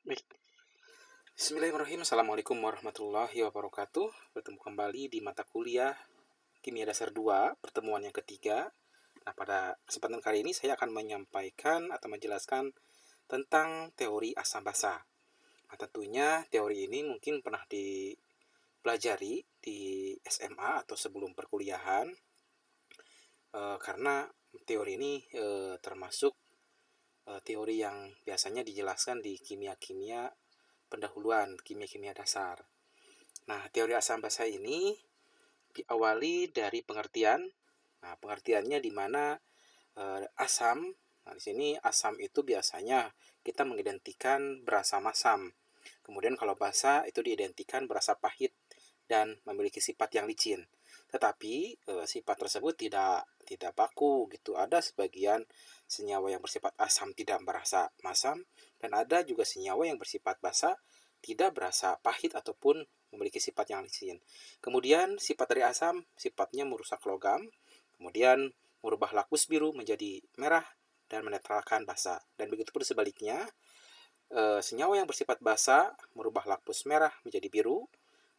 Baik. Bismillahirrahmanirrahim. Assalamualaikum warahmatullahi wabarakatuh. Bertemu kembali di mata kuliah Kimia Dasar 2, pertemuan yang ketiga. Nah, pada kesempatan kali ini saya akan menyampaikan atau menjelaskan tentang teori asam basa. Nah, tentunya teori ini mungkin pernah dipelajari di SMA atau sebelum perkuliahan, karena teori ini termasuk teori yang biasanya dijelaskan di kimia-kimia pendahuluan, kimia-kimia dasar. Nah, teori asam basa ini diawali dari pengertian. Nah, pengertiannya di mana asam. Nah, di sini asam itu biasanya kita mengidentikan berasa masam. Kemudian kalau basa itu diidentikan berasa pahit dan memiliki sifat yang licin. Tetapi sifat tersebut tidak baku gitu. Ada sebagian senyawa yang bersifat asam tidak berasa masam, dan ada juga senyawa yang bersifat basa tidak berasa pahit ataupun memiliki sifat yang licin. Kemudian sifat dari asam, sifatnya merusak logam, kemudian merubah lakus biru menjadi merah dan menetralkan basa. Dan begitu pun sebaliknya, senyawa yang bersifat basa merubah lakus merah menjadi biru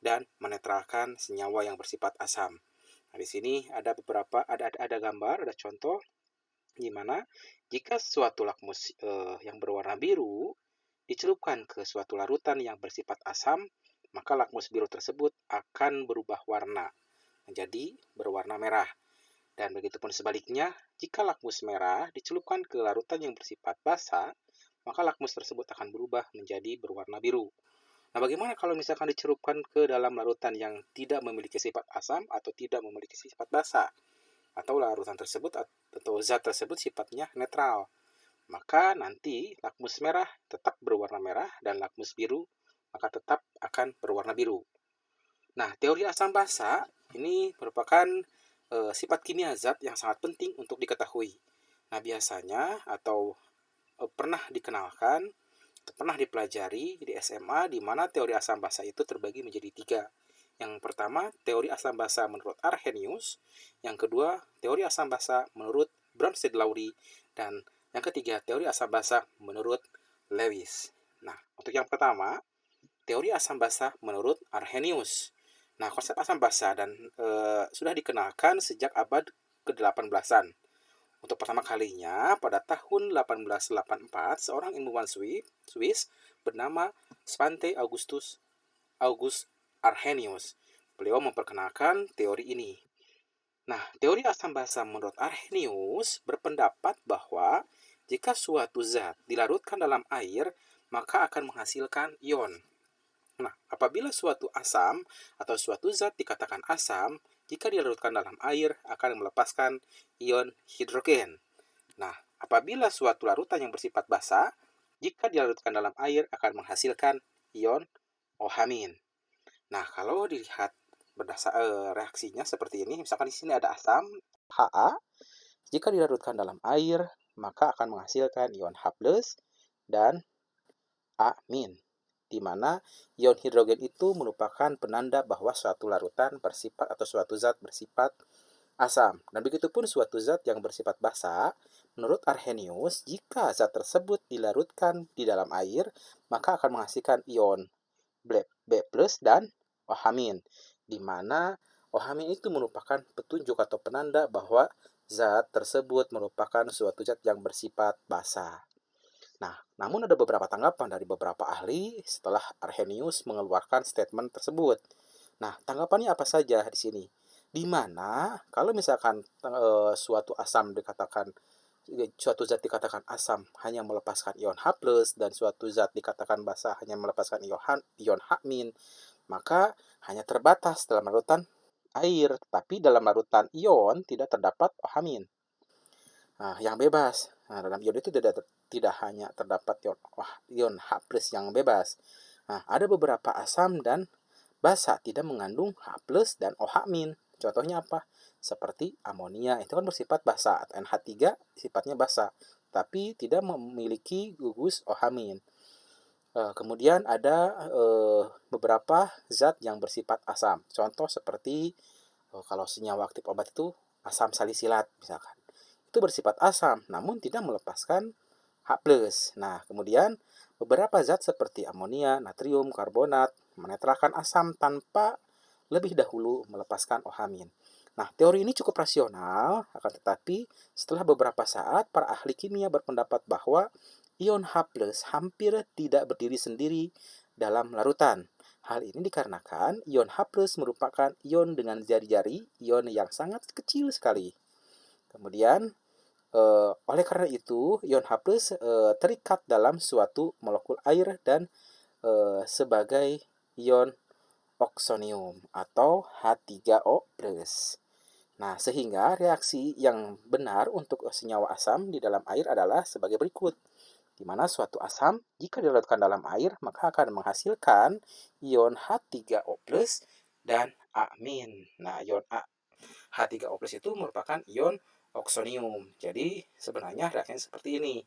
dan menetralkan senyawa yang bersifat asam. Nah, di sini ada gambar, ada contoh di mana jika suatu lakmus yang berwarna biru dicelupkan ke suatu larutan yang bersifat asam, maka lakmus biru tersebut akan berubah warna menjadi berwarna merah. Dan begitu pun sebaliknya, jika lakmus merah dicelupkan ke larutan yang bersifat basa, maka lakmus tersebut akan berubah menjadi berwarna biru. Nah, bagaimana kalau misalkan dicelupkan ke dalam larutan yang tidak memiliki sifat asam atau tidak memiliki sifat basa, atau larutan tersebut atau zat tersebut sifatnya netral? Maka nanti lakmus merah tetap berwarna merah dan lakmus biru maka tetap akan berwarna biru. Nah, teori asam basa ini merupakan sifat kimia zat yang sangat penting untuk diketahui. Nah, biasanya atau pernah dikenalkan atau pernah dipelajari di SMA, di mana teori asam basa itu terbagi menjadi 3. Yang pertama, teori asam basa menurut Arrhenius. Yang kedua, teori asam basa menurut Bronsted-Lowry. Dan yang ketiga, teori asam basa menurut Lewis. Nah, untuk yang pertama, teori asam basa menurut Arrhenius. Nah, konsep asam basa sudah dikenalkan sejak abad ke-18-an. Untuk pertama kalinya pada tahun 1884, seorang ilmuwan Swiss bernama Svante August Arrhenius. Beliau memperkenalkan teori ini. Nah, teori asam basa menurut Arrhenius berpendapat bahwa jika suatu zat dilarutkan dalam air, maka akan menghasilkan ion. Nah, apabila suatu asam atau suatu zat dikatakan asam, jika dilarutkan dalam air akan melepaskan ion hidrogen. Nah, apabila suatu larutan yang bersifat basa, jika dilarutkan dalam air akan menghasilkan ion OH-. Nah, kalau dilihat reaksinya seperti ini, misalkan di sini ada asam Ha, jika dilarutkan dalam air maka akan menghasilkan ion H+ dan A-, di mana ion hidrogen itu merupakan penanda bahwa suatu larutan bersifat atau suatu zat bersifat asam. Dan begitupun pun suatu zat yang bersifat basa, menurut Arrhenius, jika zat tersebut dilarutkan di dalam air, maka akan menghasilkan ion B+ dan OH-, di mana OH- itu merupakan petunjuk atau penanda bahwa zat tersebut merupakan suatu zat yang bersifat basa. Nah, namun ada beberapa tanggapan dari beberapa ahli setelah Arrhenius mengeluarkan statement tersebut. Nah, tanggapannya apa saja di sini? Di mana kalau misalkan suatu zat dikatakan asam hanya melepaskan ion H+ dan suatu zat dikatakan basa hanya melepaskan ion H-, maka hanya terbatas dalam larutan air, tapi dalam larutan ion tidak terdapat OH-. Nah, yang bebas. Nah, dalam ion itu tidak hanya terdapat ion H+ yang bebas. Nah, ada beberapa asam dan basa tidak mengandung H+ dan OH-. Contohnya apa? Seperti amonia, itu kan bersifat basa. NH3 sifatnya basa, tapi tidak memiliki gugus OH-. Kemudian ada beberapa zat yang bersifat asam. Contoh seperti kalau senyawa aktif obat itu asam salisilat misalkan. Itu bersifat asam, namun tidak melepaskan H+. Nah, kemudian beberapa zat seperti amonia, natrium, karbonat menetralkan asam tanpa lebih dahulu melepaskan OH-. Nah, teori ini cukup rasional, akan tetapi setelah beberapa saat, para ahli kimia berpendapat bahwa ion H+ hampir tidak berdiri sendiri dalam larutan. Hal ini dikarenakan ion H+ merupakan ion dengan jari-jari, ion yang sangat kecil sekali. Kemudian, oleh karena itu, ion H+ terikat dalam suatu molekul air dan sebagai ion oksonium atau H3O+. Nah, sehingga reaksi yang benar untuk senyawa asam di dalam air adalah sebagai berikut, di mana suatu asam jika dilarutkan dalam air maka akan menghasilkan ion H3O+ dan A-. Nah, ion H3O+ itu merupakan ion oksonium. Jadi, sebenarnya reaksinya seperti ini.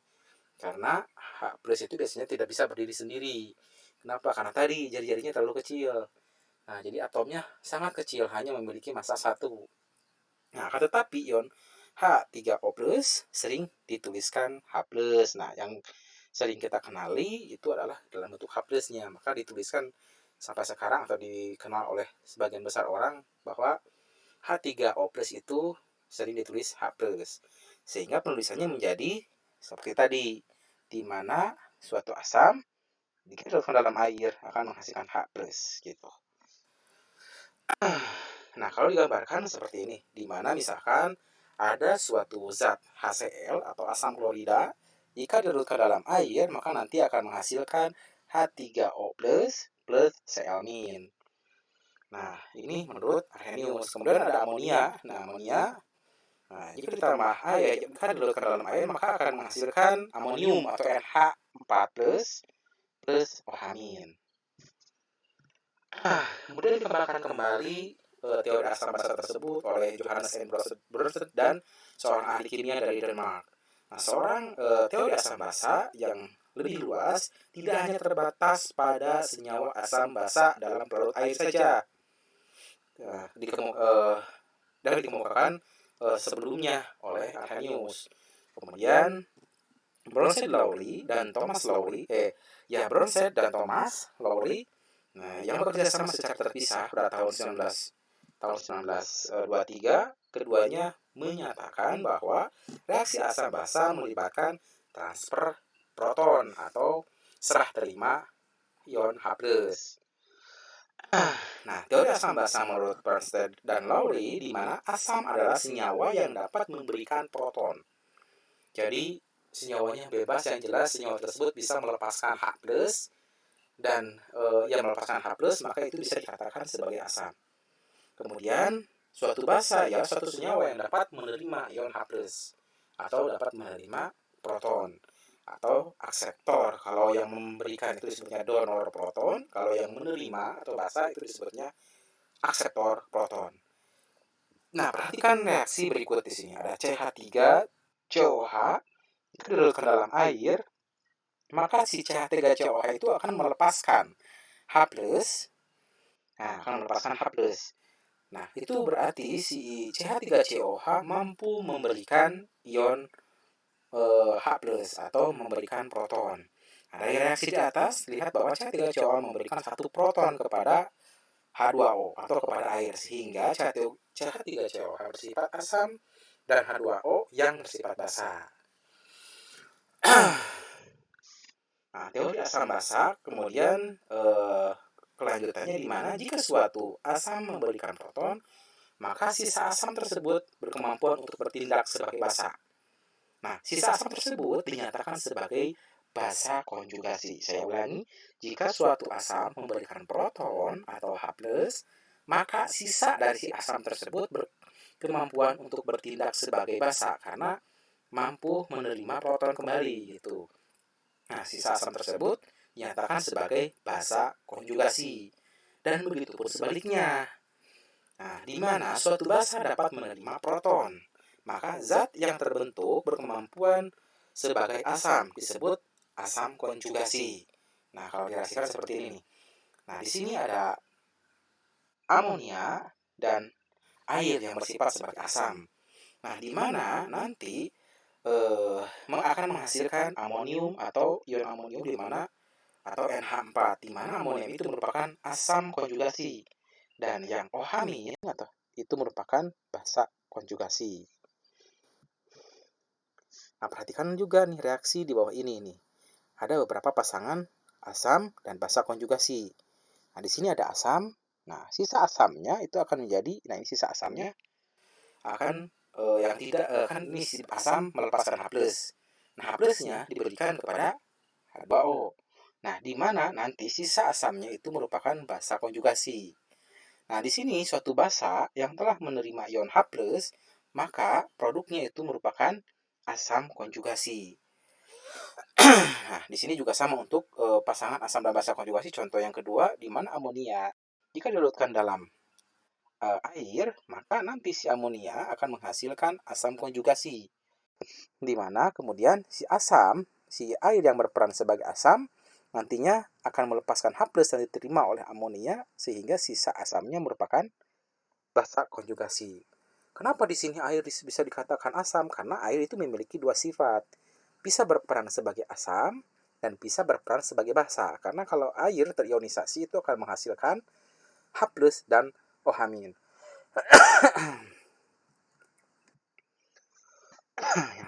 Karena H+ itu biasanya tidak bisa berdiri sendiri. Kenapa? Karena tadi jari-jarinya terlalu kecil. Nah, jadi atomnya sangat kecil, hanya memiliki massa 1. Nah, akan tetapi ion H3O+ sering dituliskan H+. Nah, yang sering kita kenali itu adalah dalam bentuk H+-nya. Maka dituliskan sampai sekarang atau dikenal oleh sebagian besar orang bahwa H3O+ itu sering ditulis H+. Sehingga penulisannya menjadi seperti tadi, di mana suatu asam jika dilarutkan dalam air akan menghasilkan H+, gitu. Nah, kalau digambarkan seperti ini, di mana misalkan ada suatu zat HCl atau asam klorida, jika dilarutkan dalam air, maka nanti akan menghasilkan H3O+ plus Cl-. Nah, ini menurut Arrhenius. Kemudian ada amonia. Jika ditambah air, jika dilarutkan dalam air, maka akan menghasilkan amonium atau NH4+ plus OH-. Kemudian dikembangkan kembali teori asam basa tersebut oleh Johannes M. Brorsted dan seorang ahli kimia dari Denmark. Nah, seorang teori asam basa yang lebih luas tidak hanya terbatas pada senyawa asam basa dalam pelarut air saja. Dan dikemukakan sebelumnya oleh Arrhenius. Kemudian Bronsted dan Thomas Lowry yang bekerja sama secara terpisah pada tahun 1923, keduanya menyatakan bahwa reaksi asam basa melibatkan transfer proton atau serah terima ion H+. Nah, teori asam basa menurut Bronsted dan Lowry di mana asam adalah senyawa yang dapat memberikan proton. Jadi, senyawanya bebas, yang jelas senyawa tersebut bisa melepaskan H+, dan yang melepaskan H+, maka itu bisa dikatakan sebagai asam. Kemudian, suatu basa ya suatu senyawa yang dapat menerima ion H+, atau dapat menerima proton, atau akseptor. Kalau yang memberikan itu disebutnya donor proton, kalau yang menerima atau basa itu disebutnya akseptor proton. Nah, perhatikan reaksi berikut di sini. Ada CH3COH, jika dilarutkan dalam air, maka si CH3COH itu akan melepaskan H+. Nah, itu berarti si CH3COH mampu memberikan ion H+ atau memberikan proton. Nah, dari reaksi di atas, lihat bahwa CH3COH memberikan satu proton kepada H2O atau kepada air, sehingga CH3COH bersifat asam dan H2O yang bersifat basa. Nah, teori asam basa kemudian kelanjutannya di mana jika suatu asam memberikan proton, maka sisa asam tersebut berkemampuan untuk bertindak sebagai basa. Nah, sisa asam tersebut dinyatakan sebagai basa konjugasi. Saya ulangi, jika suatu asam memberikan proton atau H+, maka sisa dari si asam tersebut berkemampuan untuk bertindak sebagai basa karena mampu menerima proton kembali gitu. Nah, sisa asam tersebut dinyatakan sebagai basa konjugasi. Dan begitu pun sebaliknya. Nah, di mana suatu basa dapat menerima proton, maka zat yang terbentuk berkemampuan sebagai asam disebut asam konjugasi. Nah, kalau direaksikan seperti ini. Nah, di sini ada amonia dan air yang bersifat sebagai asam. Nah, di mana nanti akan akan menghasilkan amonium atau ion amonium di mana atau NH4, di mana amonium itu merupakan asam konjugasi dan yang OH- atau itu merupakan basa konjugasi. Nah, perhatikan juga nih reaksi di bawah ini nih. Ada beberapa pasangan asam dan basa konjugasi. Nah, di sini ada asam. Nah, sisa asamnya itu akan menjadi, nah ini sisa asamnya akan yang tidak kan ini si asam melepaskan H+. Nah, H+-nya diberikan kepada H2O. Nah, di mana nanti sisa asamnya itu merupakan basa konjugasi. Nah, di sini suatu basa yang telah menerima ion H+, maka produknya itu merupakan asam konjugasi. Nah, di sini juga sama untuk pasangan asam dan basa konjugasi. Contoh yang kedua, di mana amonia jika dilarutkan dalam air, maka nanti si amonia akan menghasilkan asam konjugasi. Di mana kemudian si air yang berperan sebagai asam, nantinya akan melepaskan H+ yang diterima oleh amonia, sehingga sisa asamnya merupakan basa konjugasi. Kenapa di sini air bisa dikatakan asam? Karena air itu memiliki dua sifat. Bisa berperan sebagai asam dan bisa berperan sebagai basa. Karena kalau air terionisasi itu akan menghasilkan H+ dan OH-.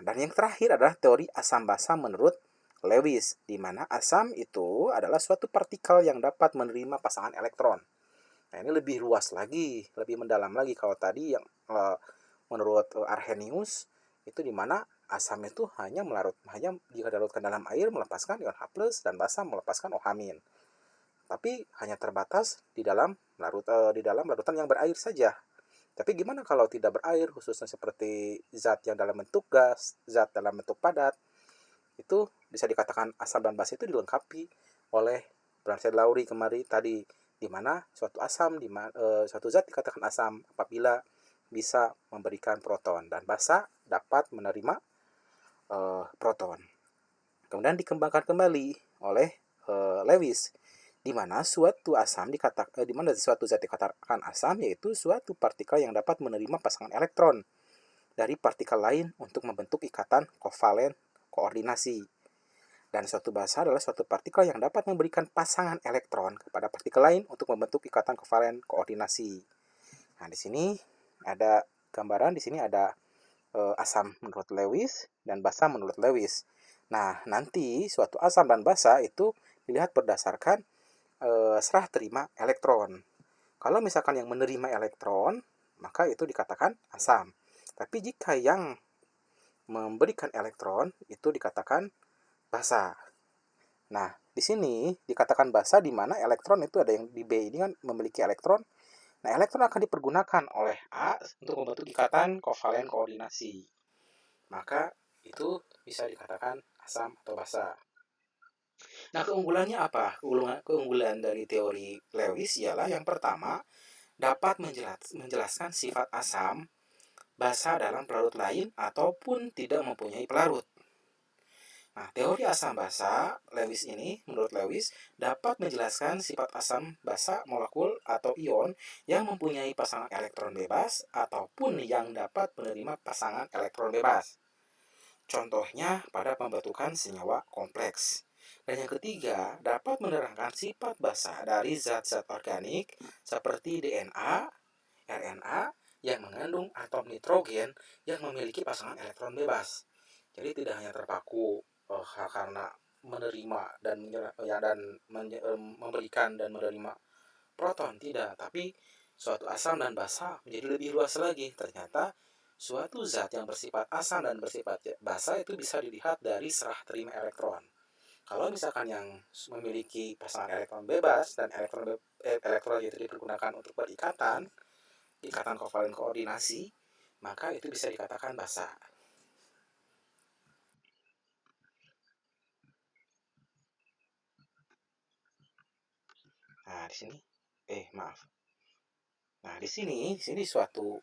Dan yang terakhir adalah teori asam basa menurut Lewis, di mana asam itu adalah suatu partikel yang dapat menerima pasangan elektron. Nah, ini lebih luas lagi, lebih mendalam lagi. Kalau tadi yang menurut Arrhenius itu di mana asam itu hanya jika dilarutkan dalam air melepaskan ion H+ dan basa melepaskan OH-. Tapi hanya terbatas di dalam larutan yang berair saja. Tapi gimana kalau tidak berair, khususnya seperti zat yang dalam bentuk gas, zat dalam bentuk padat, itu bisa dikatakan asam dan basa itu dilengkapi oleh Brandsen-Lowry kemarin tadi, di mana suatu suatu zat dikatakan asam apabila bisa memberikan proton dan basa dapat menerima proton. Kemudian dikembangkan kembali oleh Lewis, di mana suatu zat dikatakan asam yaitu suatu partikel yang dapat menerima pasangan elektron dari partikel lain untuk membentuk ikatan kovalen koordinasi. Dan suatu basa adalah suatu partikel yang dapat memberikan pasangan elektron kepada partikel lain untuk membentuk ikatan kovalen koordinasi. Nah, di sini ada gambaran, di sini ada asam menurut Lewis dan basa menurut Lewis. Nah, nanti suatu asam dan basa itu dilihat berdasarkan serah terima elektron. Kalau misalkan yang menerima elektron, maka itu dikatakan asam. Tapi jika yang memberikan elektron, itu dikatakan basa. Nah, di sini dikatakan basa di mana elektron itu ada yang di B ini kan memiliki elektron. Nah, elektron akan dipergunakan oleh A untuk membentuk ikatan kovalen koordinasi. Maka itu bisa dikatakan asam atau basa. Nah, keunggulannya apa? Keunggulan dari teori Lewis ialah yang pertama, dapat menjelaskan sifat asam, basa dalam pelarut lain ataupun tidak mempunyai pelarut. Nah, teori asam basa Lewis ini, menurut Lewis, dapat menjelaskan sifat asam basa molekul atau ion yang mempunyai pasangan elektron bebas ataupun yang dapat menerima pasangan elektron bebas. Contohnya pada pembentukan senyawa kompleks. Dan yang ketiga, dapat menerangkan sifat basa dari zat-zat organik seperti DNA, RNA yang mengandung atom nitrogen yang memiliki pasangan elektron bebas. Jadi tidak hanya terpaku karena menerima dan memberikan dan menerima proton, tidak, tapi suatu asam dan basa menjadi lebih luas lagi. Ternyata suatu zat yang bersifat asam dan bersifat basa itu bisa dilihat dari serah terima elektron. Kalau misalkan yang memiliki pasangan elektron bebas dan elektron itu dipergunakan untuk berikatan, ikatan kovalen koordinasi, maka itu bisa dikatakan basa. Nah, di sini Nah, di sini suatu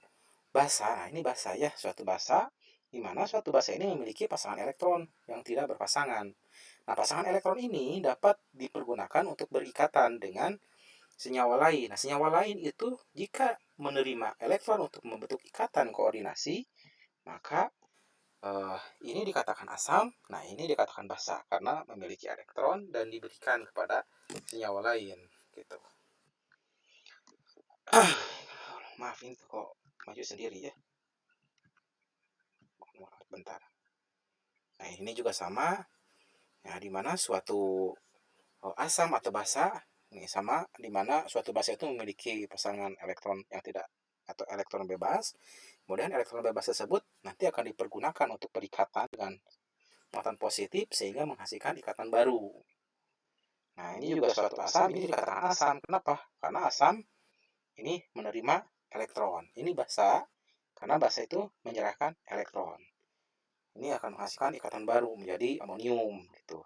basa. Nah, ini basa ya, suatu basa di mana suatu basa ini memiliki pasangan elektron yang tidak berpasangan. Nah, pasangan elektron ini dapat dipergunakan untuk berikatan dengan senyawa lain. Nah, senyawa lain itu jika menerima elektron untuk membentuk ikatan koordinasi, maka Ini dikatakan asam, nah ini dikatakan basa karena memiliki elektron dan diberikan kepada senyawa lain gitu. Maaf ini kok maju sendiri ya. Bentar. Nah ini juga sama. Nah dimana suatu asam atau basa ini sama, dimana suatu basa itu memiliki pasangan elektron yang tidak atau elektron bebas. Kemudian elektron bebas tersebut nanti akan dipergunakan untuk berikatan dengan muatan positif sehingga menghasilkan ikatan baru. Nah, ini juga suatu asam, ini dikatakan asam. Kenapa? Karena asam ini menerima elektron. Ini basa, karena basa itu menyerahkan elektron. Ini akan menghasilkan ikatan baru menjadi amonium gitu.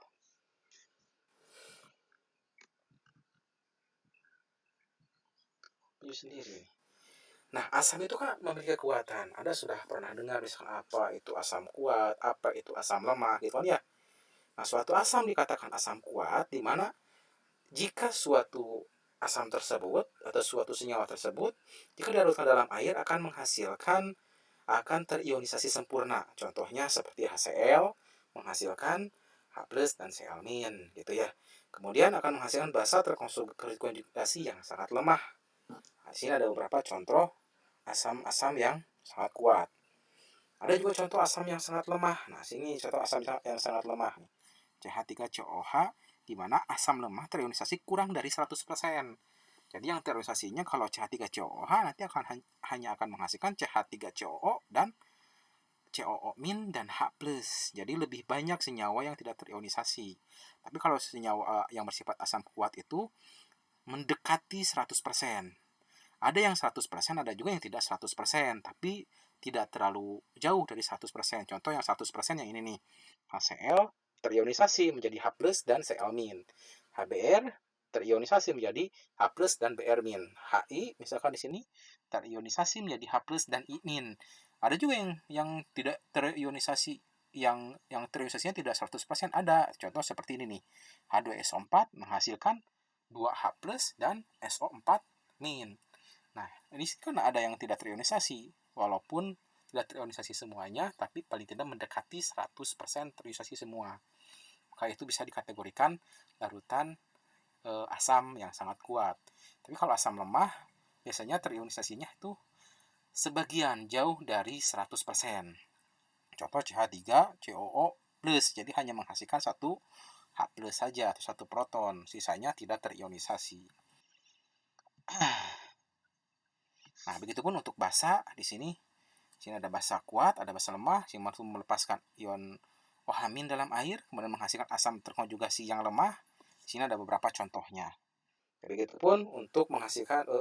Itu sendiri. Nah, asam itu kan memiliki kekuatan. Anda sudah pernah dengar misalkan apa itu asam kuat, apa itu asam lemah gitu kan ya. Nah, suatu asam dikatakan asam kuat di mana jika suatu asam tersebut atau suatu senyawa tersebut jika dilarutkan dalam air akan menghasilkan akan terionisasi sempurna. Contohnya seperti HCl menghasilkan H+ dan Cl- gitu ya. Kemudian akan menghasilkan basa terkonjugasi yang sangat lemah. Nah, di sini ada beberapa contoh asam-asam yang sangat kuat. Ada juga contoh asam yang sangat lemah. Nah, sini contoh asam yang sangat lemah. CH3COH di mana asam lemah terionisasi kurang dari 100%. Jadi yang terionisasinya kalau CH3COH nanti hanya akan menghasilkan CH3COO dan COO- dan H+. Jadi lebih banyak senyawa yang tidak terionisasi. Tapi kalau senyawa yang bersifat asam kuat itu mendekati 100%. Ada yang 100%, ada juga yang tidak 100%, tapi tidak terlalu jauh dari 100%. Contoh yang 100% yang ini nih. HCl terionisasi menjadi H+ dan Cl-. HBr terionisasi menjadi H+ dan Br-. Hi misalkan di sini terionisasi menjadi H+ dan I-. Ada juga yang tidak terionisasi, yang terionisasinya tidak 100% ada. Contoh seperti ini nih. H2SO4 menghasilkan 2H+ dan SO4-. Nah, ini kan ada yang tidak terionisasi, walaupun tidak terionisasi semuanya, tapi paling tidak mendekati 100% terionisasi semua. Maka itu bisa dikategorikan larutan asam yang sangat kuat. Tapi kalau asam lemah, biasanya terionisasinya itu sebagian jauh dari 100%. Contoh CH3COO+, jadi hanya menghasilkan satu H+ saja atau satu proton, sisanya tidak terionisasi. Nah, begitupun untuk basa di sini. Di sini ada basa kuat, ada basa lemah, yang mampu melepaskan ion OH- dalam air, kemudian menghasilkan asam terkonjugasi yang lemah. Di sini ada beberapa contohnya. Begitupun untuk menghasilkan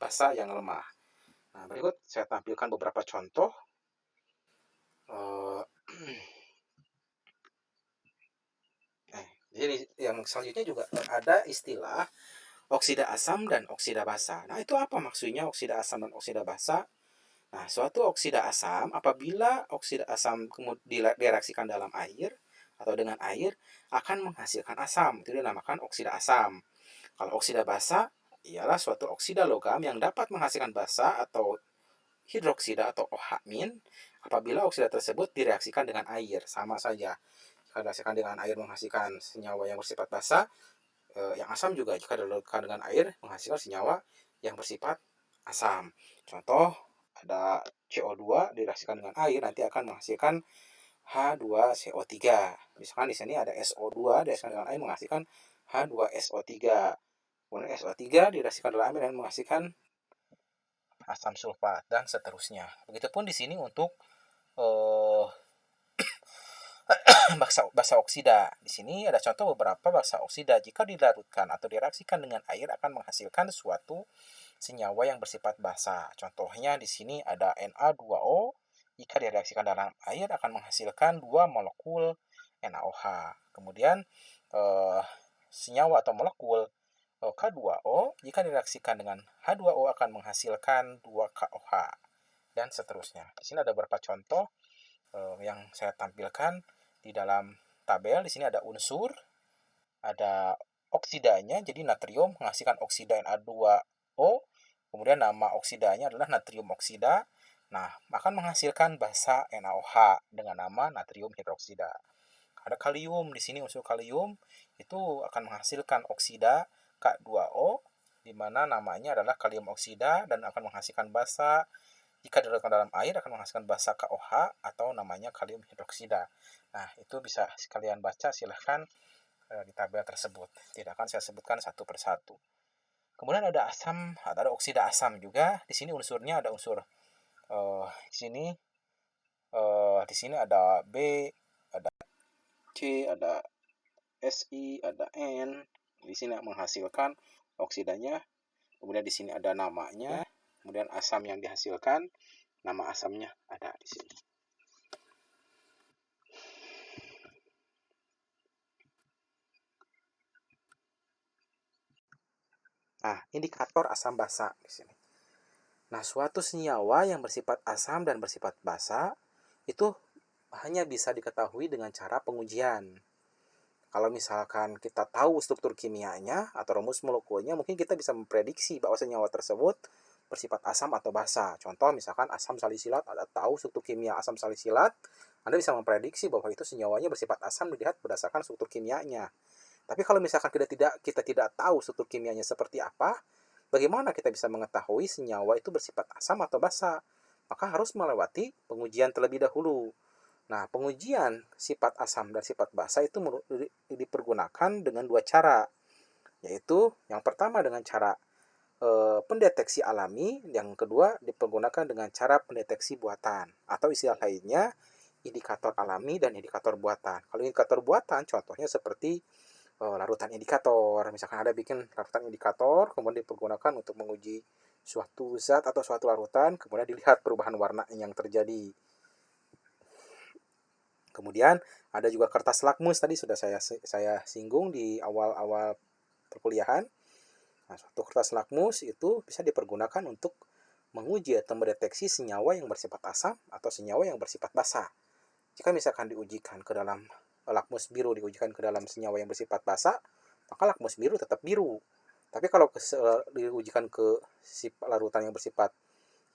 basa yang lemah. Nah, berikut saya tampilkan beberapa contoh. Jadi yang selanjutnya juga ada istilah oksida asam dan oksida basa. Nah, itu apa maksudnya oksida asam dan oksida basa? Nah, suatu oksida asam apabila oksida asam kemudian direaksikan dalam air atau dengan air akan menghasilkan asam. Itu dinamakan oksida asam. Kalau oksida basa ialah suatu oksida logam yang dapat menghasilkan basa atau hidroksida atau OH- apabila oksida tersebut direaksikan dengan air. Sama saja. Jika direaksikan dengan air menghasilkan senyawa yang bersifat basa, yang asam juga jika dilarutkan dengan air menghasilkan senyawa yang bersifat asam. Contoh ada CO2 direaksikan dengan air nanti akan menghasilkan H2CO3. Misalkan di sini ada SO2 direaksikan dengan air menghasilkan H2SO3. Kemudian SO3 direaksikan dengan air dan menghasilkan asam sulfat dan seterusnya. Begitupun di sini untuk basa oksida. Di sini ada contoh beberapa basa oksida. Jika dilarutkan atau direaksikan dengan air akan menghasilkan suatu senyawa yang bersifat basa. Contohnya di sini ada Na2O. Jika direaksikan dalam air akan menghasilkan 2 molekul NaOH. Kemudian senyawa atau molekul K2O jika direaksikan dengan H2O akan menghasilkan 2KOH dan seterusnya. Di sini ada beberapa contoh yang saya tampilkan di dalam tabel. Di sini ada unsur, ada oksidanya, jadi natrium menghasilkan oksida Na2O, kemudian nama oksidanya adalah natrium oksida, Nah, akan menghasilkan basa NaOH dengan nama natrium hidroksida. Ada kalium di sini, unsur kalium itu akan menghasilkan oksida K2O, di mana namanya adalah kalium oksida dan akan menghasilkan basa. Jika dilarutkan dalam air akan menghasilkan basa KOH atau namanya kalium hidroksida. Nah, itu bisa sekalian baca, silahkan di tabel tersebut. Tidak akan saya sebutkan satu persatu. Kemudian ada asam, ada oksida asam juga. Di sini unsurnya ada unsur di sini ada B, ada C, ada Si, ada N. Di sini menghasilkan oksidanya. Kemudian di sini ada namanya. Kemudian asam yang dihasilkan, nama asamnya ada di sini. Nah, indikator asam basa di sini. Nah, suatu senyawa yang bersifat asam dan bersifat basa itu hanya bisa diketahui dengan cara pengujian. Kalau misalkan kita tahu struktur kimianya atau rumus molekulnya, mungkin kita bisa memprediksi bahwa senyawa tersebut bersifat asam atau basa. Contoh misalkan asam salisilat, Anda tahu struktur kimia asam salisilat, Anda bisa memprediksi bahwa itu senyawanya bersifat asam dilihat berdasarkan struktur kimianya. Tapi kalau misalkan kita tidak tahu struktur kimianya seperti apa, bagaimana kita bisa mengetahui senyawa itu bersifat asam atau basa? Maka harus melewati pengujian terlebih dahulu. Nah, pengujian sifat asam dan sifat basa itu dipergunakan dengan dua cara, yaitu yang pertama dengan cara pendeteksi alami, yang kedua dipergunakan dengan cara pendeteksi buatan, atau istilah lainnya indikator alami dan indikator buatan. Kalau indikator buatan, contohnya seperti larutan indikator. Misalkan ada bikin larutan indikator, kemudian dipergunakan untuk menguji suatu zat atau suatu larutan, kemudian dilihat perubahan warna yang terjadi. Kemudian ada juga kertas lakmus, tadi sudah saya singgung di awal-awal perkuliahan. Nah, suatu kertas lakmus itu bisa dipergunakan untuk menguji atau mendeteksi senyawa yang bersifat asam atau senyawa yang bersifat basa. Jika misalkan diujikan ke dalam lakmus biru, diujikan ke dalam senyawa yang bersifat basa, maka lakmus biru tetap biru. Tapi kalau diujikan ke larutan yang bersifat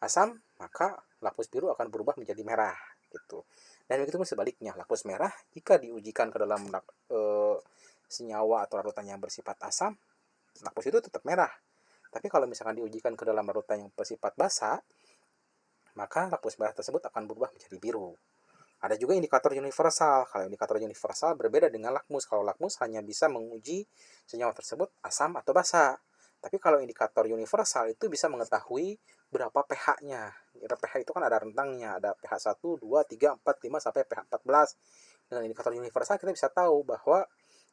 asam, maka lakmus biru akan berubah menjadi merah gitu. Dan begitu pun sebaliknya, lakmus merah jika diujikan ke dalam senyawa atau larutan yang bersifat asam, lakmus itu tetap merah. Tapi kalau misalkan diujikan ke dalam larutan yang bersifat basa, maka lakmus merah tersebut akan berubah menjadi biru. Ada juga indikator universal. Kalau indikator universal berbeda dengan lakmus. Kalau lakmus hanya bisa menguji senyawa tersebut asam atau basa. Tapi kalau indikator universal itu bisa mengetahui berapa pH-nya. pH itu kan ada rentangnya, ada pH 1, 2, 3, 4, 5 sampai pH 14. Dengan indikator universal kita bisa tahu bahwa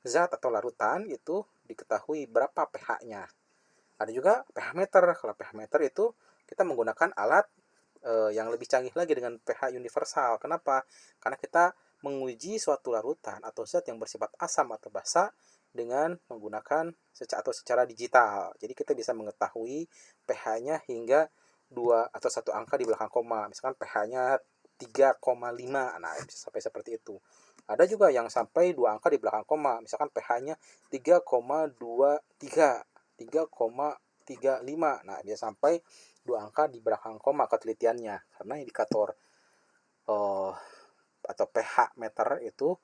zat atau larutan itu diketahui berapa pH-nya. Ada juga pH meter. Kalau pH meter itu kita menggunakan alat yang lebih canggih lagi dengan pH universal. Kenapa? Karena kita menguji suatu larutan atau zat yang bersifat asam atau basa dengan menggunakan secara digital. Jadi kita bisa mengetahui pH-nya hingga 2 atau 1 angka di belakang koma. Misalkan pH-nya 3,5. Nah, bisa sampai seperti itu. Ada juga yang sampai 2 angka di belakang koma. Misalkan pH-nya 3,23, 3,35. Nah, dia sampai 2 angka di belakang koma ketelitiannya. Karena indikator atau pH meter itu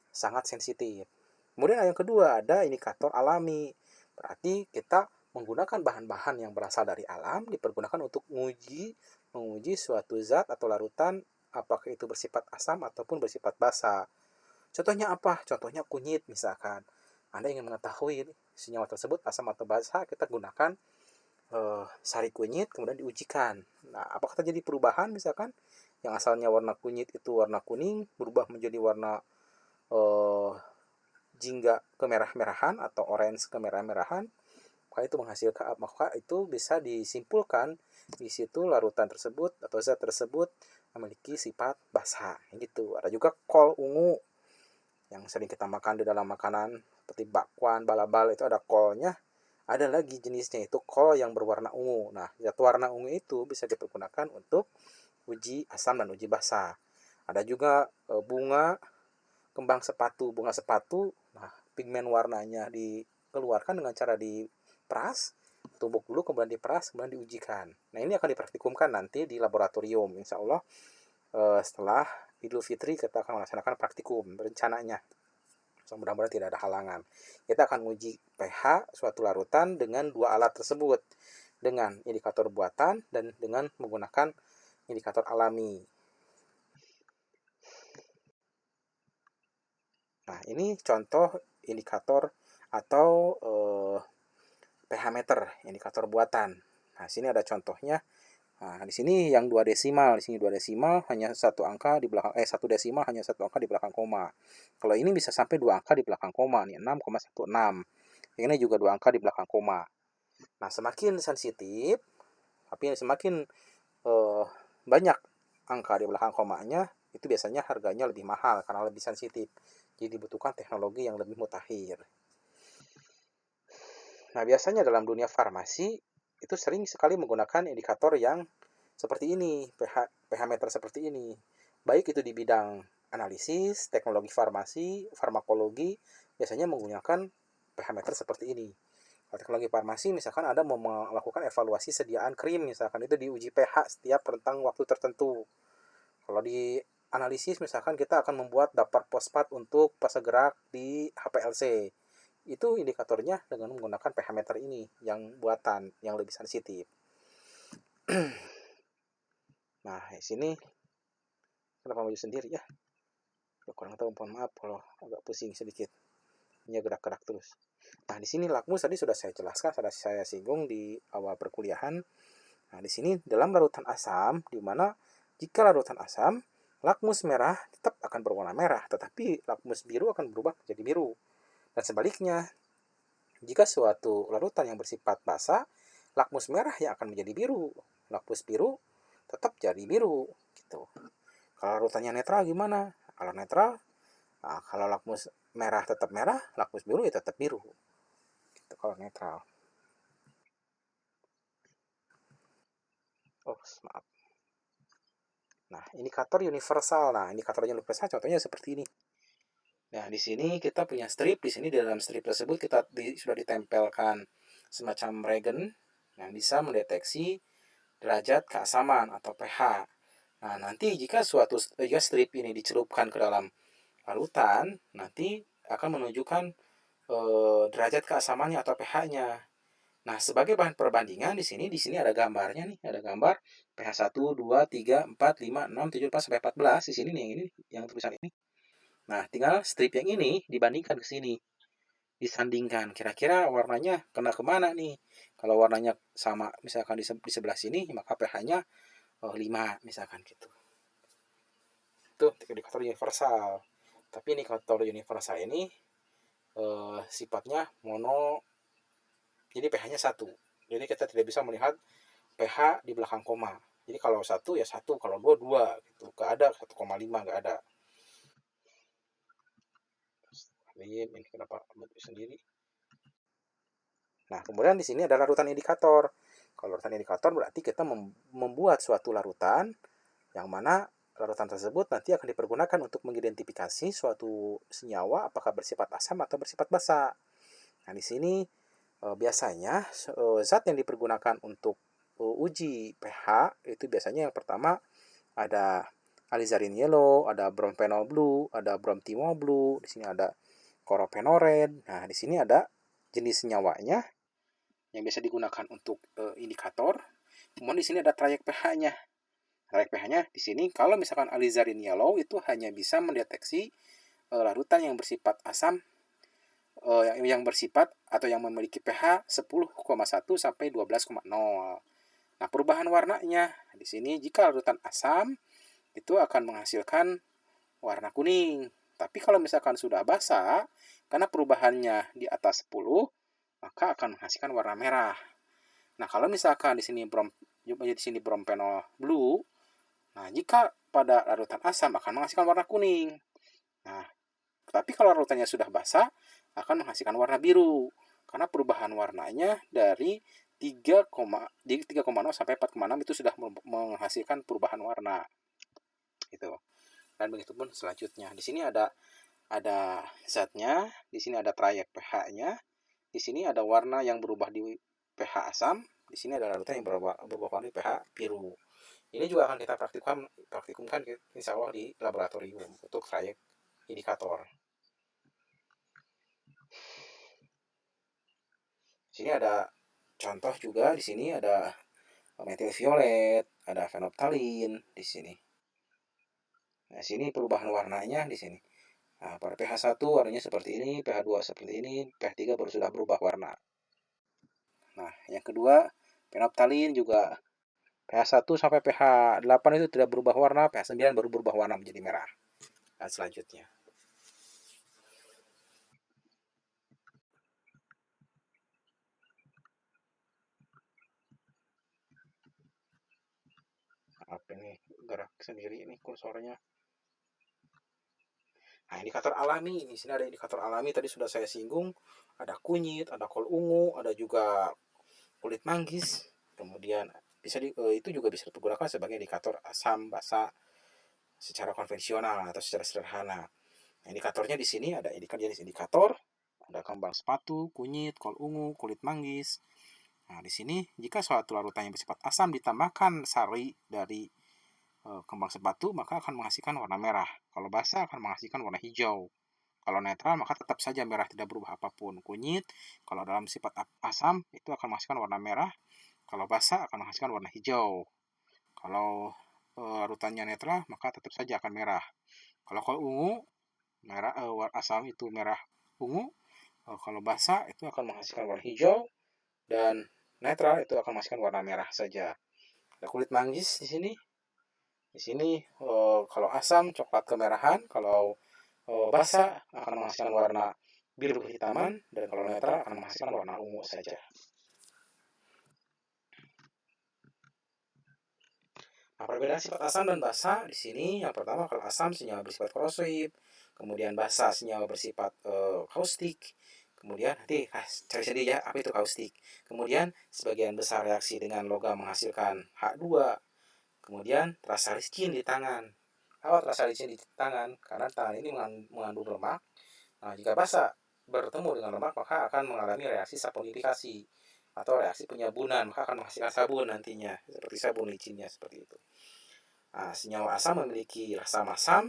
sangat sensitif. Kemudian yang kedua ada indikator alami. Berarti kita menggunakan bahan-bahan yang berasal dari alam dipergunakan untuk menguji suatu zat atau larutan apakah itu bersifat asam ataupun bersifat basa. Contohnya apa? Contohnya kunyit misalkan. Anda ingin mengetahui senyawa tersebut asam atau basa, kita gunakan sari kunyit kemudian diujikan. Nah, apakah terjadi perubahan misalkan yang asalnya warna kunyit itu warna kuning berubah menjadi warna jingga kemerah-merahan atau orange kemerah-merahan? Maka itu bisa disimpulkan di situ larutan tersebut atau zat tersebut memiliki sifat basa gitu. Ada juga kol ungu yang sering kita makan di dalam makanan seperti bakwan, balabal, itu ada kolnya. Ada lagi jenisnya itu kol yang berwarna ungu. Nah, zat warna ungu itu bisa dipergunakan untuk uji asam dan uji basa. Ada juga bunga kembang sepatu. Bunga sepatu, nah pigmen warnanya dikeluarkan dengan cara diperas. tumbuk dulu, kemudian diperas, kemudian diujikan. Nah, ini akan dipraktikumkan nanti di laboratorium, insya Allah setelah Idul Fitri kita akan melaksanakan praktikum rencananya. So, mudah-mudahan tidak ada halangan. Kita akan uji pH suatu larutan dengan dua alat tersebut, dengan indikator buatan dan dengan menggunakan indikator alami. Nah, ini contoh indikator atau pH meter, indikator buatan. Nah, sini ada contohnya. Nah, di sini yang 2 desimal, di sini 2 desimal hanya satu angka di belakang 1 desimal hanya satu angka di belakang koma. Kalau ini bisa sampai 2 angka di belakang koma nih, 6,16. Ini juga 2 angka di belakang koma. Nah, semakin sensitif, tapi semakin banyak angka di belakang komanya, itu biasanya harganya lebih mahal karena lebih sensitif. Jadi dibutuhkan teknologi yang lebih mutakhir. Nah, biasanya dalam dunia farmasi itu sering sekali menggunakan indikator yang seperti ini, pH meter seperti ini. Baik itu di bidang analisis, teknologi farmasi, farmakologi, biasanya menggunakan pH meter seperti ini. Kalau teknologi farmasi misalkan Anda mau melakukan evaluasi sediaan krim, misalkan itu diuji pH setiap rentang waktu tertentu. Kalau di analisis misalkan kita akan membuat daftar fosfat untuk fase gerak di HPLC. Itu indikatornya dengan menggunakan pH meter ini yang buatan yang lebih sensitif. Nah, di sini kenapa maju sendiri ya? Kurang tahu, mohon maaf kalau agak pusing sedikit. Ini gerak-gerak terus. Nah, di sini lakmus tadi sudah saya jelaskan, sudah saya singgung di awal perkuliahan. Nah, di sini dalam larutan asam, di mana jika larutan asam, lakmus merah tetap akan berwarna merah, tetapi lakmus biru akan berubah menjadi biru. Dan sebaliknya, jika suatu larutan yang bersifat basa, lakmus merah yang akan menjadi biru, lakmus biru tetap jadi biru. Gitu. Kalau larutannya netral gimana? Kalau netral, nah, kalau lakmus merah tetap merah, lakmus biru ya tetap biru. Gitu, kalau netral. Oh, maaf. Nah, indikator universal. Nah, indikator universal contohnya seperti ini. Nah, di sini kita punya strip. Di sini di dalam strip tersebut kita sudah ditempelkan semacam regen yang bisa mendeteksi derajat keasaman atau pH. Nah, nanti jika strip ini dicelupkan ke dalam larutan, nanti akan menunjukkan derajat keasamannya atau pH-nya. Nah, sebagai bahan perbandingan di sini ada gambarnya nih, ada gambar pH 1, 2, 3, 4, 5, 6, 7, 4 sampai 14 di sini nih yang tulisan ini. Nah, tinggal strip yang ini dibandingkan ke sini. Disandingkan kira-kira warnanya kena kemana nih. Kalau warnanya sama misalkan di sebelah sini, maka pH-nya 5 misalkan gitu. Itu indikator universal. Tapi indikator universal ini sifatnya mono, jadi pH-nya 1. Jadi kita tidak bisa melihat pH di belakang koma. Jadi kalau 1 ya 1, kalau 2 2 gitu. Gak ada 1,5, gak ada. Ini kenapa sendiri? Nah, kemudian di sini ada larutan indikator. Kalau larutan indikator berarti kita membuat suatu larutan yang mana larutan tersebut nanti akan dipergunakan untuk mengidentifikasi suatu senyawa apakah bersifat asam atau bersifat basa. Nah, di sini biasanya zat yang dipergunakan untuk uji pH itu biasanya yang pertama ada alizarin yellow, ada bromphenol blue, ada bromthymol blue, di sini ada choropenored. Nah, di sini ada jenis senyawanya yang biasa digunakan untuk indikator. Kemudian di sini ada trayek pH-nya. Trayek pH-nya di sini kalau misalkan alizarin yellow itu hanya bisa mendeteksi larutan yang bersifat asam yang bersifat atau yang memiliki pH 10,1 sampai 12,0. Nah, perubahan warnanya di sini jika larutan asam itu akan menghasilkan warna kuning. Tapi kalau misalkan sudah basa, karena perubahannya di atas 10, maka akan menghasilkan warna merah. Nah, kalau misalkan di sini bromphenol blue, nah jika pada larutan asam akan menghasilkan warna kuning. Nah, tapi kalau larutannya sudah basah akan menghasilkan warna biru karena perubahan warnanya dari 3,0 sampai 4,6 itu sudah menghasilkan perubahan warna. Gitu. Dan begitu pun selanjutnya. Di sini ada zatnya, di sini ada trayek pH-nya, di sini ada warna yang berubah di pH asam, di sini ada larutan yang berubah warna pH biru. Ini juga akan kita praktikumkan insya Allah di laboratorium untuk trayek indikator. Di sini ada contoh juga, di sini ada metil violet, ada fenolphthalein di sini. Nah, sini perubahan warnanya di sini. Nah, pada pH 1 warnanya seperti ini, pH 2 seperti ini, pH 3 baru sudah berubah warna. Nah, yang kedua, fenolphthalein juga pH 1 sampai pH 8 itu tidak berubah warna, pH 9 baru berubah warna menjadi merah. Dan selanjutnya. Apa ini gerak sendiri ini kursornya. Nah, indikator alami, di sini ada indikator alami tadi sudah saya singgung, ada kunyit, ada kol ungu, ada juga kulit manggis. Kemudian itu juga bisa digunakan sebagai indikator asam basa secara konvensional atau secara sederhana. Nah, indikatornya di sini ada jenis indikator, ada kembang sepatu, kunyit, kol ungu, kulit manggis. Nah, di sini jika suatu larutan yang bersifat asam ditambahkan sari dari kembang sepatu, maka akan menghasilkan warna merah. Kalau basa akan menghasilkan warna hijau. Kalau netral maka tetap saja merah, tidak berubah apapun. Kunyit kalau dalam sifat asam itu akan menghasilkan warna merah. Kalau basa akan menghasilkan warna hijau. Kalau larutannya netral maka tetap saja akan merah. Kalau ungu merah asam itu merah ungu. Kalau basa itu akan menghasilkan warna hijau, dan netral itu akan menghasilkan warna merah saja. Ada kulit manggis di sini. Di sini kalau asam coklat kemerahan, kalau basa akan menghasilkan warna biru kehitaman, dan kalau netral akan menghasilkan warna ungu saja. Nah, perbedaan sifat asam dan basa di sini yang pertama, kalau asam senyawa bersifat korosif, kemudian basa senyawa bersifat kaustik. Kemudian nanti cari sendiri ya apa itu kaustik. Kemudian sebagian besar reaksi dengan logam menghasilkan H2. Kemudian terasa licin di tangan. Awal terasa licin di tangan karena tangan ini mengandung lemak. Nah, jika basa bertemu dengan lemak maka akan mengalami reaksi saponifikasi atau reaksi penyabunan, maka akan menghasilkan sabun nantinya, seperti sabun licinnya seperti itu. Nah, senyawa asam memiliki rasa masam,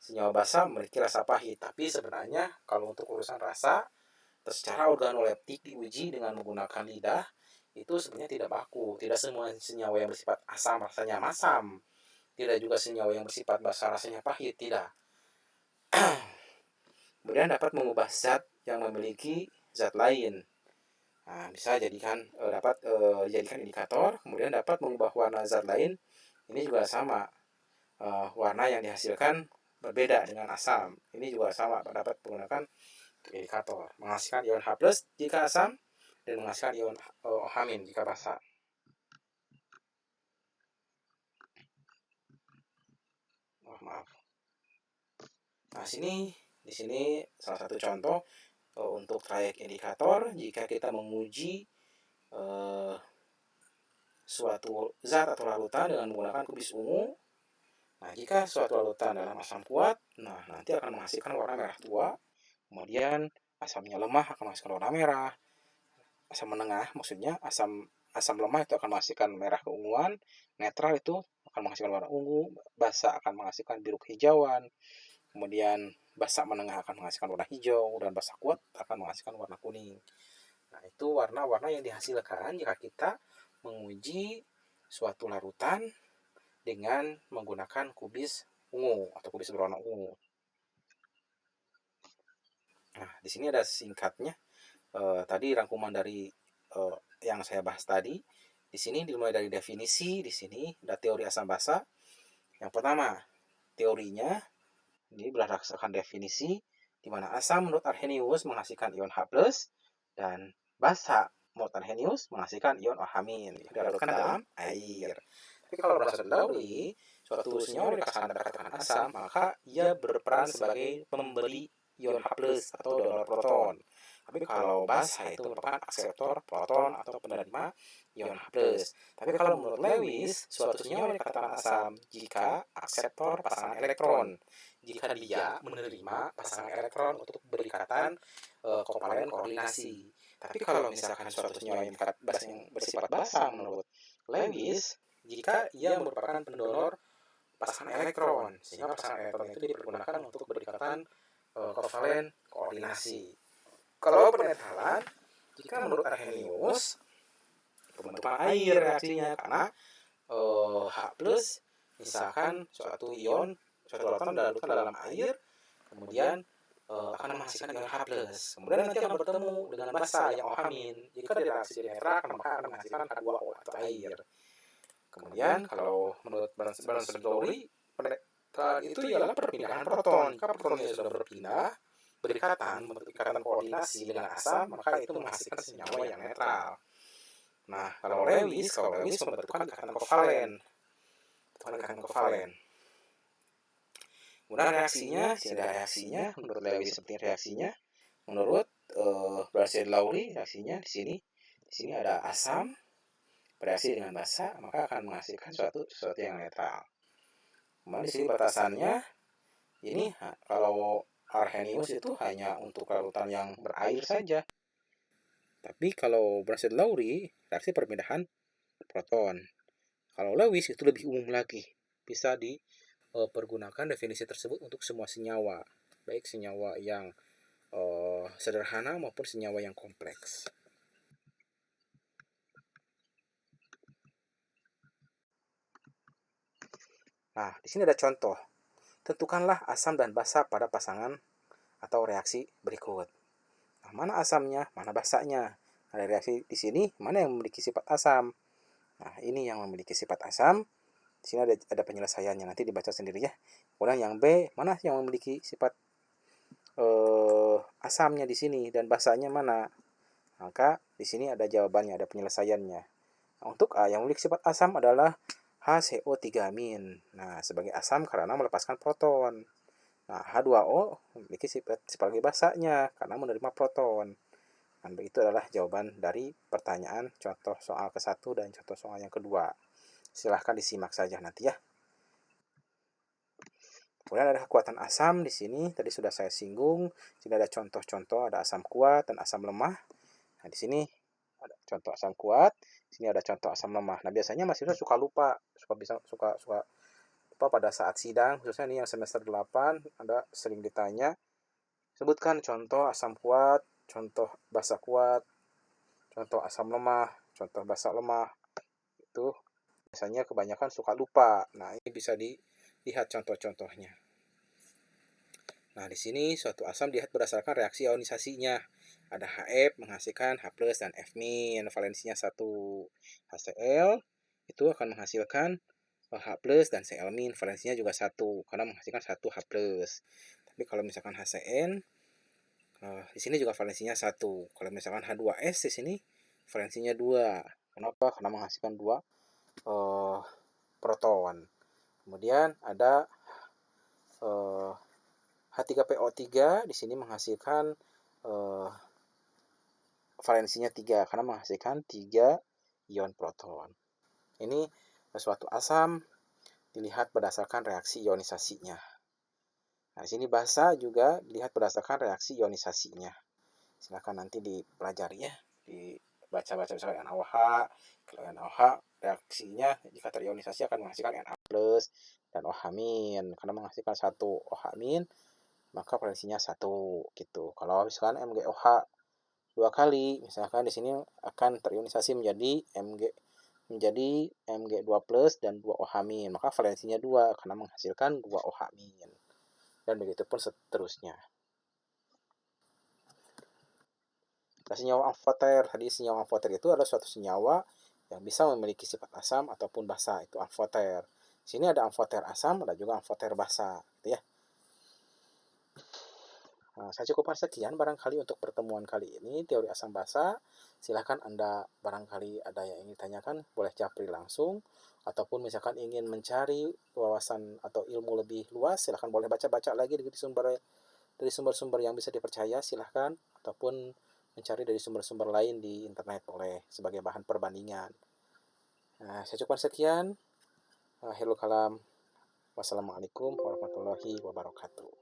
senyawa basa memiliki rasa pahit. Tapi sebenarnya kalau untuk urusan rasa, secara organoleptik diuji dengan menggunakan lidah, itu sebenarnya tidak baku. Tidak semua senyawa yang bersifat asam rasanya masam. Tidak juga senyawa yang bersifat basa rasanya pahit, tidak. Kemudian dapat mengubah zat yang memiliki zat lain. Nah, bisa dapat dijadikan indikator, kemudian dapat mengubah warna zat lain. Ini juga sama. Warna yang dihasilkan berbeda dengan asam. Ini juga sama, dapat menggunakan indikator. Menghasilkan ion H+ jika asam, dan menghasilkan ion OH- jika basa. Maaf. Nah, di sini salah satu contoh untuk trayek indikator jika kita menguji suatu zat atau larutan dengan menggunakan kubis ungu. Nah, jika suatu larutan dalam asam kuat, nah nanti akan menghasilkan warna merah tua. Kemudian asamnya lemah akan menghasilkan warna merah. Asam menengah maksudnya asam lemah itu akan menghasilkan merah keunguan, netral itu akan menghasilkan warna ungu, basa akan menghasilkan biru kehijauan. Kemudian basa menengah akan menghasilkan warna hijau, dan basa kuat akan menghasilkan warna kuning. Nah, itu warna-warna yang dihasilkan jika kita menguji suatu larutan dengan menggunakan kubis ungu atau kubis berwarna ungu. Nah, di sini ada singkatnya. Tadi rangkuman dari yang saya bahas tadi. Di sini dimulai dari definisi. Di sini ada teori asam basa. Yang pertama, teorinya ini berdasarkan definisi, di mana asam menurut Arrhenius menghasilkan ion H+, dan basa menurut Arrhenius menghasilkan ion OH- dilarutkan dalam air. Tapi kalau berdasarkan Lowry, suatu senyawa yang dikatakan asam, maka ia berperan sebagai pemberi ion H+ atau donor proton. Tapi kalau basa itu merupakan akseptor proton atau penerima ion H+. Tapi kalau menurut Lewis, suatu senyawa yang dikatakan asam jika akseptor pasangan elektron. Jika dia menerima pasangan elektron untuk berikatan kovalen koordinasi. Tapi kalau misalkan suatu senyawa yang bersifat basa menurut Lewis, jika ia merupakan pendonor pasangan elektron, sehingga pasangan elektron itu dipergunakan untuk berikatan kovalen koordinasi. Kalau penetralan, jika menurut Arrhenius, pembentukan air reaksinya karena H plus misalkan suatu latun dilarutkan dalam air, kemudian akan menghasilkan ion H plus, kemudian nanti akan bertemu dengan basa yang OH min. Jika direaksi di netral, maka akan menghasilkan H2O atau air. Kemudian kalau menurut Bernoulli, penetral itu ialah perpindahan proton. Jika protonnya sudah berpindah berikatan membentuk ikatan koordinasi dengan asam, maka itu menghasilkan senyawa yang netral. Nah, kalau Lewis membentukkan ikatan kovalen. Kemudian reaksinya, menurut Lewis seperti reaksinya, menurut Bernoulli reaksinya di sini ada asam bereaksi dengan basa, maka akan menghasilkan sesuatu yang netral. Kemudian di sini batasannya, ini kalau Arrhenius itu hanya untuk larutan yang berair saja. Tapi kalau Bernoulli reaksi perpindahan proton. Kalau Lewis itu lebih umum lagi, bisa dipergunakan definisi tersebut untuk semua senyawa, baik senyawa yang sederhana maupun senyawa yang kompleks. Nah, di sini ada contoh. Tentukanlah asam dan basa pada pasangan atau reaksi berikut. Nah, mana asamnya, mana basanya? Ada reaksi di sini, mana yang memiliki sifat asam? Nah, ini yang memiliki sifat asam. Di sini ada penyelesaiannya, nanti dibaca sendiri ya. Kemudian yang B, mana yang memiliki sifat asamnya di sini dan basanya mana? Maka di sini ada jawabannya, ada penyelesaiannya. Nah, untuk A yang memiliki sifat asam adalah HCO3-. Nah, sebagai asam karena melepaskan proton. Nah, H2O memiliki sifat sebagai basanya karena menerima proton. Dan begitu adalah jawaban dari pertanyaan contoh soal ke-1 dan contoh soal yang kedua. Silahkan disimak saja nanti ya. Kemudian ada kekuatan asam di sini, tadi sudah saya singgung. Sini ada contoh-contoh, ada asam kuat dan asam lemah. Nah, di sini ada contoh asam kuat, di sini ada contoh asam lemah. Nah, biasanya mahasiswa suka lupa, suka lupa pada saat sidang, khususnya ini yang semester 8, ada sering ditanya, sebutkan contoh asam kuat, contoh basa kuat, contoh asam lemah, contoh basa lemah. Itu biasanya kebanyakan suka lupa. Nah, ini bisa dilihat contoh-contohnya. Nah, di sini suatu asam dilihat berdasarkan reaksi ionisasinya. Ada HF menghasilkan H+ dan F-, valensinya 1. HCl itu akan menghasilkan H+ dan Cl-, valensinya juga 1 karena menghasilkan 1 H+. Tapi kalau misalkan HCN di sini juga valensinya 1. Kalau misalkan H2S di sini valensinya 2. Kenapa? Karena menghasilkan 2 proton. Kemudian ada H3PO3 di sini menghasilkan valensinya 3 karena menghasilkan 3 ion proton. Ini suatu asam dilihat berdasarkan reaksi ionisasinya. Nah, di sini basa juga dilihat berdasarkan reaksi ionisasinya. Silakan nanti dipelajari ya, dibaca-baca misalnya NaOH. Kalau NaOH reaksinya jika terionisasi akan menghasilkan Na+ dan OH- karena menghasilkan 1 OH- maka valensinya 1 gitu. Kalau misalkan MgOH 2 kali, misalkan di sini akan terionisasi menjadi Mg2+ dan 2 OH-, maka valensinya 2 karena menghasilkan 2 OH-. Dan begitu pun seterusnya. Nah, senyawa amfoter, tadi senyawa amfoter itu adalah suatu senyawa yang bisa memiliki sifat asam ataupun basa, itu amfoter. Di sini ada amfoter asam, ada juga amfoter basa, gitu ya. Nah, saya cukupkan sekian barangkali untuk pertemuan kali ini, teori asam basa. Silahkan Anda barangkali ada yang ingin ditanyakan, boleh japri langsung. Ataupun misalkan ingin mencari wawasan atau ilmu lebih luas, silahkan boleh baca-baca lagi dari sumber-sumber yang bisa dipercaya, silahkan. Ataupun mencari dari sumber-sumber lain di internet boleh sebagai bahan perbandingan. Nah, saya cukupkan sekian. Akhirul kalam. Wassalamualaikum warahmatullahi wabarakatuh.